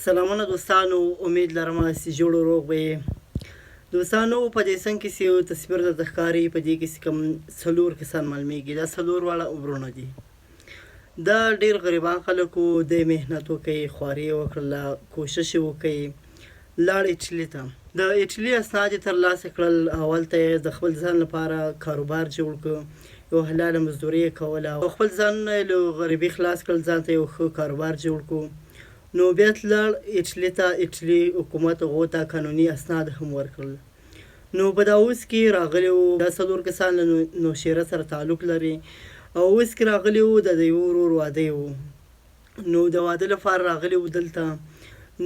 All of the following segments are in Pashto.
سلامونه دوستانو، امید لرم چې جوړ او روغ به یې. دوستانو په دې څنګ کې چې یو تصویر درته ښکاري، په دې کې چې کوم څلور کسان معلومیږي، دا څلور واړه ورونه دي. دا ډېر غریبان خلک وو، دی محنت وکړئ، خواري یې وکړله، کوشش یې وکړئ، لاړ اټلي ته. د اټلي اسناد یې ترلاسه کړل. اول ته یې د خپل ځان لپاره کاروبار جوړ کړ، یو حلاله مزدوري یې کوله او خپل ځانونه یې له غریبۍ خلاص کړل، ځان ته یو ښه کاروبار جوړ کړو. نو بیا تلل اټلي ته. اټلي حکومت هغو ته قانوني اسناد هم ورکړل. نو په دا اوس کې راغلي وو، دا څلور کسان له نوشیره سره تعلق لري او اوس کې راغلي وو، د یو ورور واده وو. نو د واده لپاره راغلي وو دلته.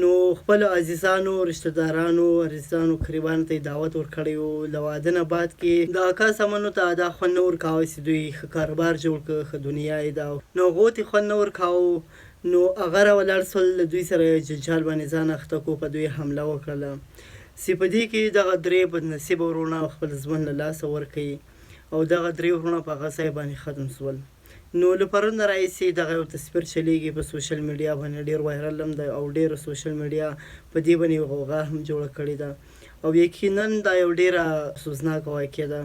نو خپل عزیزانو، رشته دارانو، عزیزانو قریبانو ته یې دعوت ورکړی وو. له واده نه بعد کې د اکا زامنو ته دا خوند نه ورکاوه چې دوی ښه کاروبار جوړ کړه، ښه دنیا یې ده. نو هغو ته یې خوند نه ورکاوه. نو هغه راولاړ شول، له دوی سره یې جنجال باندې ځان اخته کړو، په دوی حمله وکړله چې په دې کې دغه درې بدنصیبه وروڼه خپل ژوند له لاسه ورکوي او دغه درې وروڼه په هغه ځای باندې ختم شول. نو له پرون نه راهیسې دغه یو تصویر چلیږي په سوشل میډیا باندې، ډېر وایرل هم دی او ډېره سوشل میډیا په دې باندې غوغا هم جوړه کړې ده او یقینا دا یو ډېره افسوسناکه واقعه ده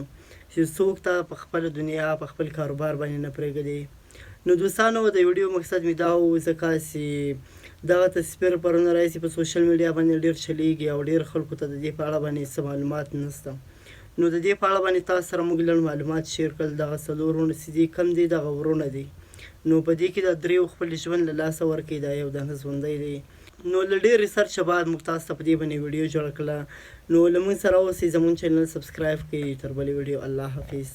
چې څوک ته په خپله دنیا، په خپل کاروبار باندې نه پرېږدي. نو دوستانو، د ویډیو مقصد مې دا و ځکه چې دغه تصویر پرون راهیسې په سوشل میډیا باندې ډېر چلیږي او ډېر خلکو ته د دې په اړه باندې څه معلومات نشته. نو د دې په اړه باندې تاسو سره موږ لږ معلومات شیر کړل. دغه څلور وروڼه چې دي کم دي، دغه ورونه دي. نو په دې کې د دریو خپل ژوند له لاسه ورکړي، دا یو دانه ژوندی دی. نو له ډېر ریسرچ بعد موږ تاسو ته په دې باندې ویډیو جوړه کړله. نو له موږ سره اوسئ، زموږ چینل سبسکرایب کړئ. تر بلې ویډیو، الله حافظ.